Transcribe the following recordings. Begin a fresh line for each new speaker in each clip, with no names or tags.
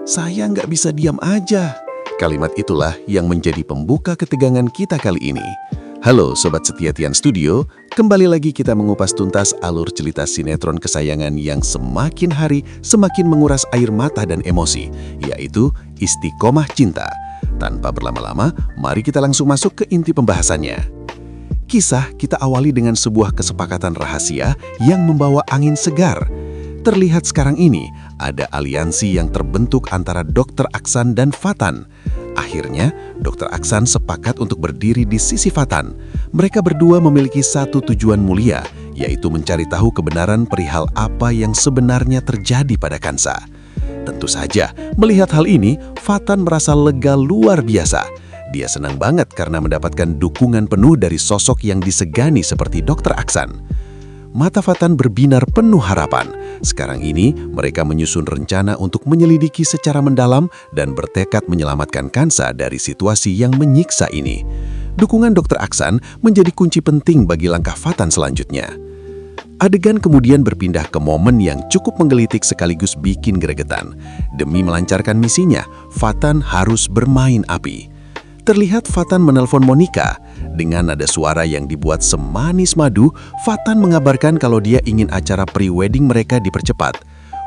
Saya nggak bisa diam aja. Kalimat itulah yang menjadi pembuka ketegangan kita kali ini. Halo Sobat Setia Tian Studio, kembali lagi kita mengupas tuntas alur cerita sinetron kesayangan yang semakin hari semakin menguras air mata dan emosi, yaitu Istiqomah Cinta. Tanpa berlama-lama, mari kita langsung masuk ke inti pembahasannya. Kisah kita awali dengan sebuah kesepakatan rahasia yang membawa angin segar. Terlihat sekarang ini, ada aliansi yang terbentuk antara Dr. Aksan dan Fatan. Akhirnya, Dr. Aksan sepakat untuk berdiri di sisi Fatan. Mereka berdua memiliki satu tujuan mulia, yaitu mencari tahu kebenaran perihal apa yang sebenarnya terjadi pada Kansa. Tentu saja, melihat hal ini, Fatan merasa lega luar biasa. Dia senang banget karena mendapatkan dukungan penuh dari sosok yang disegani seperti Dr. Aksan. Mata Fatan berbinar penuh harapan. Sekarang ini, mereka menyusun rencana untuk menyelidiki secara mendalam dan bertekad menyelamatkan Kansa dari situasi yang menyiksa ini. Dukungan Dr. Aksan menjadi kunci penting bagi langkah Fatan selanjutnya. Adegan kemudian berpindah ke momen yang cukup menggelitik sekaligus bikin gregetan. Demi melancarkan misinya, Fatan harus bermain api. Terlihat Fatan menelpon Monica. Dengan nada suara yang dibuat semanis madu, Fatan mengabarkan kalau dia ingin acara pre-wedding mereka dipercepat.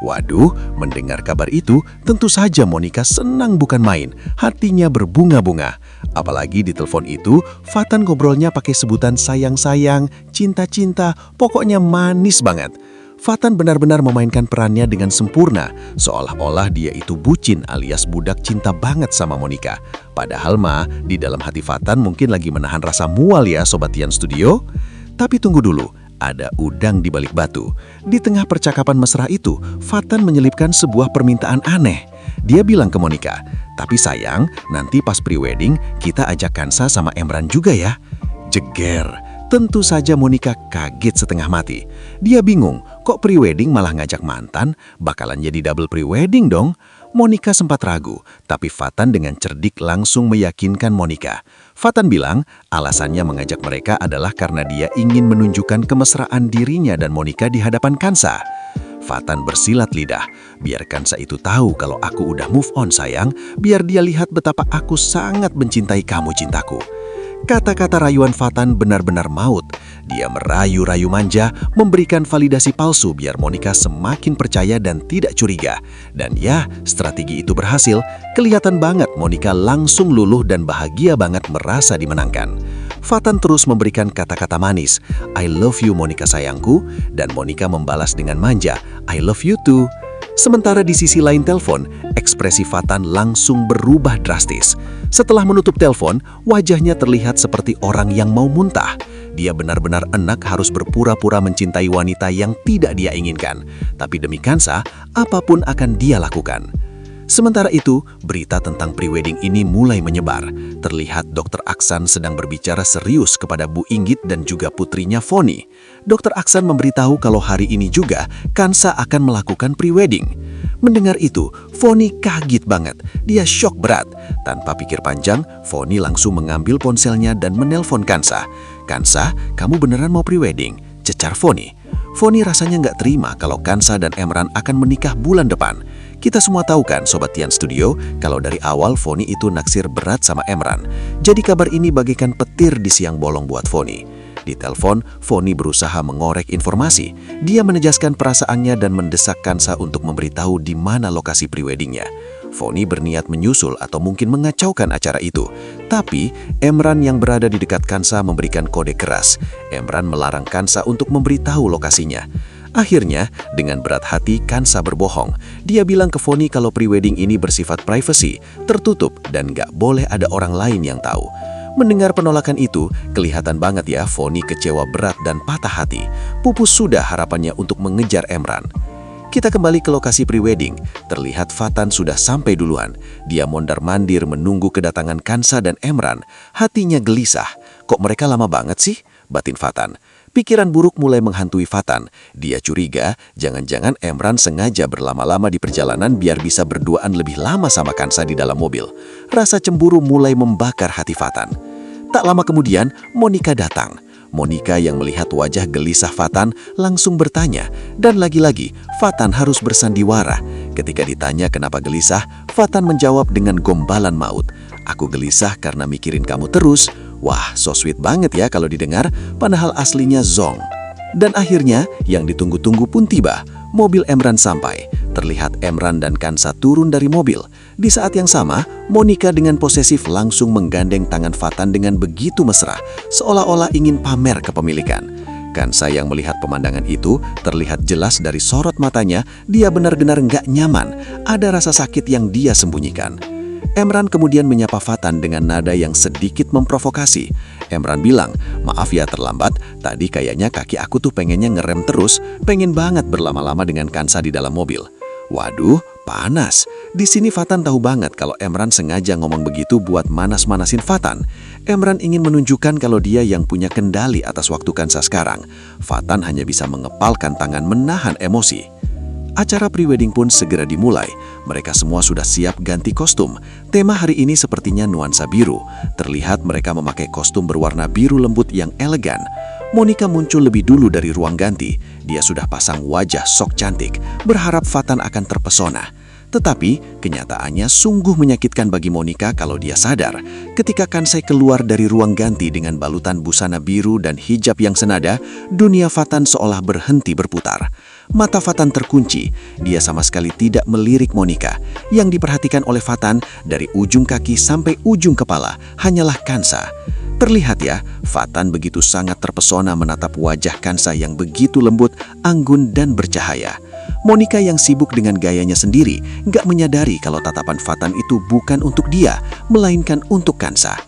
Waduh, mendengar kabar itu, tentu saja Monica senang bukan main. Hatinya berbunga-bunga. Apalagi di telepon itu, Fatan ngobrolnya pakai sebutan sayang-sayang, cinta-cinta, pokoknya manis banget. Fatan benar-benar memainkan perannya dengan sempurna, seolah-olah dia itu bucin alias budak cinta banget sama Monica. Padahal mah, di dalam hati Fatan mungkin lagi menahan rasa mual ya Sobat Tian Studio. Tapi tunggu dulu, ada udang di balik batu. Di tengah percakapan mesra itu, Fatan menyelipkan sebuah permintaan aneh. Dia bilang ke Monica, "Tapi sayang, nanti pas pre-wedding kita ajak Kansa sama Emran juga ya." Jeger. Tentu saja Monica kaget setengah mati. Dia bingung, kok pre-wedding malah ngajak mantan? Bakalan jadi double pre-wedding dong. Monica sempat ragu, tapi Fatan dengan cerdik langsung meyakinkan Monica. Fatan bilang alasannya mengajak mereka adalah karena dia ingin menunjukkan kemesraan dirinya dan Monica di hadapan Kansa. Fatan bersilat lidah, "Biar Kansa itu tahu kalau aku udah move on sayang, biar dia lihat betapa aku sangat mencintai kamu cintaku." Kata-kata rayuan Fatan benar-benar maut. Dia merayu-rayu manja, memberikan validasi palsu biar Monica semakin percaya dan tidak curiga. Dan ya, strategi itu berhasil. Kelihatan banget Monica langsung luluh dan bahagia banget merasa dimenangkan. Fatan terus memberikan kata-kata manis, "I love you Monica sayangku," dan Monica membalas dengan manja, "I love you too." Sementara di sisi lain telepon, ekspresi Fatan langsung berubah drastis. Setelah menutup telepon, wajahnya terlihat seperti orang yang mau muntah. Dia benar-benar enak harus berpura-pura mencintai wanita yang tidak dia inginkan. Tapi demi Kansa, apapun akan dia lakukan. Sementara itu, berita tentang pre-wedding ini mulai menyebar. Terlihat Dr. Aksan sedang berbicara serius kepada Bu Inggit dan juga putrinya Foni. Dr. Aksan memberitahu kalau hari ini juga Kansa akan melakukan pre-wedding. Mendengar itu, Foni kaget banget. Dia shock berat. Tanpa pikir panjang, Foni langsung mengambil ponselnya dan menelpon Kansa. "Kansa, kamu beneran mau pre-wedding?" cecar Foni. Foni rasanya nggak terima kalau Kansa dan Emran akan menikah bulan depan. Kita semua tahu kan Sobat Tian Studio, kalau dari awal Foni itu naksir berat sama Emran. Jadi kabar ini bagaikan petir di siang bolong buat Foni. Di telepon, Foni berusaha mengorek informasi. Dia menejaskan perasaannya dan mendesak Kansa untuk memberitahu di mana lokasi pre-weddingnya. Foni berniat menyusul atau mungkin mengacaukan acara itu. Tapi, Emran yang berada di dekat Kansa memberikan kode keras. Emran melarang Kansa untuk memberitahu lokasinya. Akhirnya, dengan berat hati Kansa berbohong. Dia bilang ke Foni kalau pre-wedding ini bersifat privacy, tertutup dan gak boleh ada orang lain yang tahu. Mendengar penolakan itu, kelihatan banget ya Foni kecewa berat dan patah hati. Pupus sudah harapannya untuk mengejar Emran. Kita kembali ke lokasi pre-wedding. Terlihat Fatan sudah sampai duluan. Dia mondar-mandir menunggu kedatangan Kansa dan Emran. Hatinya gelisah. Kok mereka lama banget sih? Batin Fatan. Pikiran buruk mulai menghantui Fatan. Dia curiga, jangan-jangan Emran sengaja berlama-lama di perjalanan biar bisa berduaan lebih lama sama Kansa di dalam mobil. Rasa cemburu mulai membakar hati Fatan. Tak lama kemudian, Monica datang. Monica yang melihat wajah gelisah Fatan langsung bertanya, dan lagi-lagi Fatan harus bersandiwara. Ketika ditanya kenapa gelisah, Fatan menjawab dengan gombalan maut. "Aku gelisah karena mikirin kamu terus." Wah, so sweet banget ya kalau didengar, padahal aslinya zong. Dan akhirnya, yang ditunggu-tunggu pun tiba. Mobil Emran sampai. Terlihat Emran dan Kansa turun dari mobil. Di saat yang sama, Monica dengan posesif langsung menggandeng tangan Fatan dengan begitu mesra, seolah-olah ingin pamer kepemilikan. Kansa yang melihat pemandangan itu, terlihat jelas dari sorot matanya, dia benar-benar nggak nyaman, ada rasa sakit yang dia sembunyikan. Emran kemudian menyapa Fatan dengan nada yang sedikit memprovokasi. Emran bilang, "Maaf ya terlambat, tadi kayaknya kaki aku tuh pengennya ngerem terus, pengen banget berlama-lama dengan Kansa di dalam mobil." Waduh, panas. Di sini Fatan tahu banget kalau Emran sengaja ngomong begitu buat manas-manasin Fatan. Emran ingin menunjukkan kalau dia yang punya kendali atas waktu Kansa sekarang. Fatan hanya bisa mengepalkan tangan menahan emosi. Acara prewedding pun segera dimulai. Mereka semua sudah siap ganti kostum. Tema hari ini sepertinya nuansa biru. Terlihat mereka memakai kostum berwarna biru lembut yang elegan. Monica muncul lebih dulu dari ruang ganti. Dia sudah pasang wajah sok cantik, berharap Fatan akan terpesona. Tetapi, kenyataannya sungguh menyakitkan bagi Monica kalau dia sadar. Ketika Kansai keluar dari ruang ganti dengan balutan busana biru dan hijab yang senada, dunia Fatan seolah berhenti berputar. Mata Fatan terkunci, dia sama sekali tidak melirik Monica. Yang diperhatikan oleh Fatan dari ujung kaki sampai ujung kepala hanyalah Kansa. Terlihat ya, Fatan begitu sangat terpesona menatap wajah Kansa yang begitu lembut, anggun dan bercahaya. Monica yang sibuk dengan gayanya sendiri, gak menyadari kalau tatapan Fatan itu bukan untuk dia, melainkan untuk Kansa.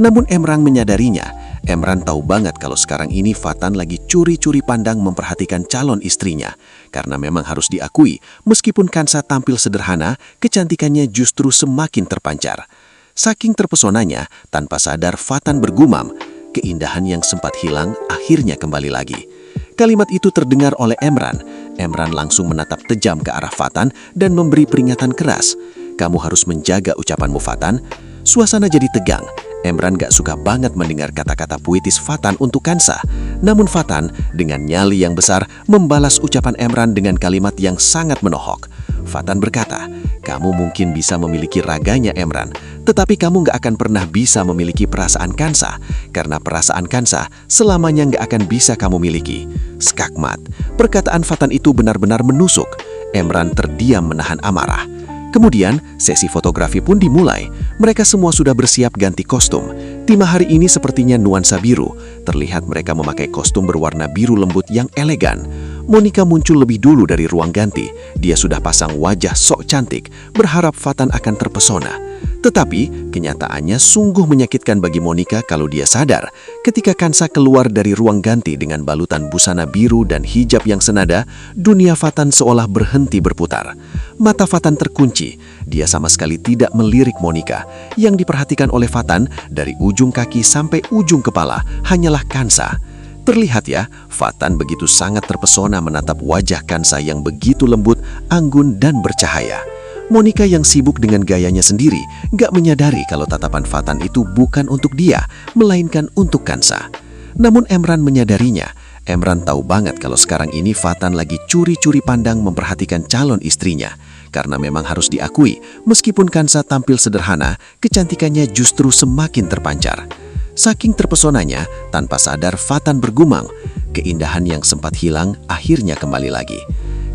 Namun Emran menyadarinya. Emran tahu banget kalau sekarang ini Fatan lagi curi-curi pandang memperhatikan calon istrinya. Karena memang harus diakui, meskipun Kansa tampil sederhana, kecantikannya justru semakin terpancar. Saking terpesonanya, tanpa sadar Fatan bergumam, keindahan yang sempat hilang akhirnya kembali lagi. Kalimat itu terdengar oleh Emran. Emran langsung menatap tajam ke arah Fatan dan memberi peringatan keras. "Kamu harus menjaga ucapanmu, Fatan." Suasana jadi tegang. Emran gak suka banget mendengar kata-kata puitis Fatan untuk Kansa. Namun Fatan dengan nyali yang besar membalas ucapan Emran dengan kalimat yang sangat menohok. Fatan berkata, "Kamu mungkin bisa memiliki raganya Emran, tetapi kamu gak akan pernah bisa memiliki perasaan Kansa, karena perasaan Kansa selamanya gak akan bisa kamu miliki." Skakmat. Perkataan Fatan itu benar-benar menusuk. Emran terdiam menahan amarah. Kemudian, sesi fotografi pun dimulai. Mereka semua sudah bersiap ganti kostum. Tema hari ini sepertinya nuansa biru. Terlihat mereka memakai kostum berwarna biru lembut yang elegan. Monica muncul lebih dulu dari ruang ganti. Dia sudah pasang wajah sok cantik, berharap Fatan akan terpesona. Tetapi, kenyataannya sungguh menyakitkan bagi Monica kalau dia sadar. Ketika Kansa keluar dari ruang ganti dengan balutan busana biru dan hijab yang senada, dunia Fatan seolah berhenti berputar. Mata Fatan terkunci. Dia sama sekali tidak melirik Monica. Yang diperhatikan oleh Fatan dari ujung kaki sampai ujung kepala hanyalah Kansa. Terlihat ya, Fatan begitu sangat terpesona menatap wajah Kansa yang begitu lembut, anggun dan bercahaya. Monica yang sibuk dengan gayanya sendiri gak menyadari kalau tatapan Fatan itu bukan untuk dia, melainkan untuk Kansa. Namun Emran menyadarinya. Emran tahu banget kalau sekarang ini Fatan lagi curi-curi pandang memperhatikan calon istrinya. Karena memang harus diakui, meskipun Kansa tampil sederhana, kecantikannya justru semakin terpancar. Saking terpesonanya, tanpa sadar Fatan bergumam, keindahan yang sempat hilang akhirnya kembali lagi.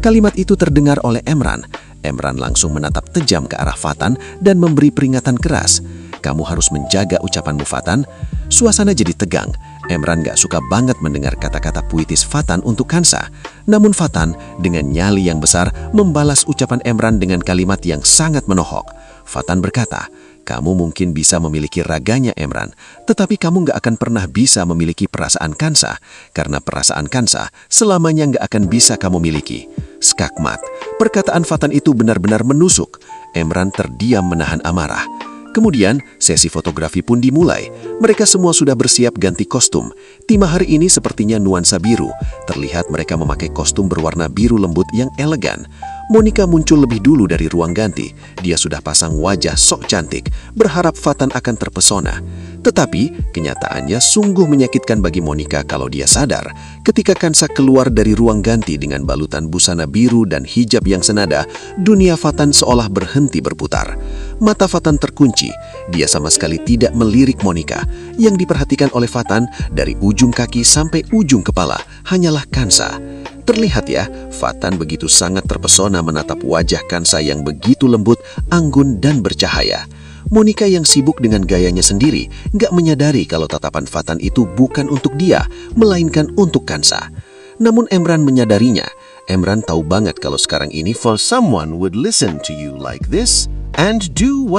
Kalimat itu terdengar oleh Emran. Emran langsung menatap tajam ke arah Fatan dan memberi peringatan keras. "Kamu harus menjaga ucapanmu, Fatan." Suasana jadi tegang. Emran gak suka banget mendengar kata-kata puitis Fatan untuk Kansa. Namun Fatan dengan nyali yang besar membalas ucapan Emran dengan kalimat yang sangat menohok. Fatan berkata, "Kamu mungkin bisa memiliki raganya Emran, tetapi kamu gak akan pernah bisa memiliki perasaan Kansa, karena perasaan Kansa selamanya gak akan bisa kamu miliki." Skakmat. Perkataan Fatan itu benar-benar menusuk. Emran terdiam menahan amarah. Kemudian, sesi fotografi pun dimulai. Mereka semua sudah bersiap ganti kostum. Tema hari ini sepertinya nuansa biru. Terlihat mereka memakai kostum berwarna biru lembut yang elegan. Monica muncul lebih dulu dari ruang ganti. Dia sudah pasang wajah sok cantik, berharap Fatan akan terpesona. Tetapi, kenyataannya sungguh menyakitkan bagi Monica kalau dia sadar ketika Kansa keluar dari ruang ganti dengan balutan busana biru dan hijab yang senada, dunia Fatan seolah berhenti berputar. Mata Fatan terkunci. Dia sama sekali tidak melirik Monica. Yang diperhatikan oleh Fatan dari ujung kaki sampai ujung kepala hanyalah Kansa. Terlihat ya, Fatan begitu sangat terpesona menatap wajah Kansa yang begitu lembut, anggun, dan bercahaya. Monica yang sibuk dengan gayanya sendiri nggak menyadari kalau tatapan Fatan itu bukan untuk dia, melainkan untuk Kansa. Namun Emran menyadarinya. Emran tahu banget kalau sekarang ini for someone would listen to you like this and do what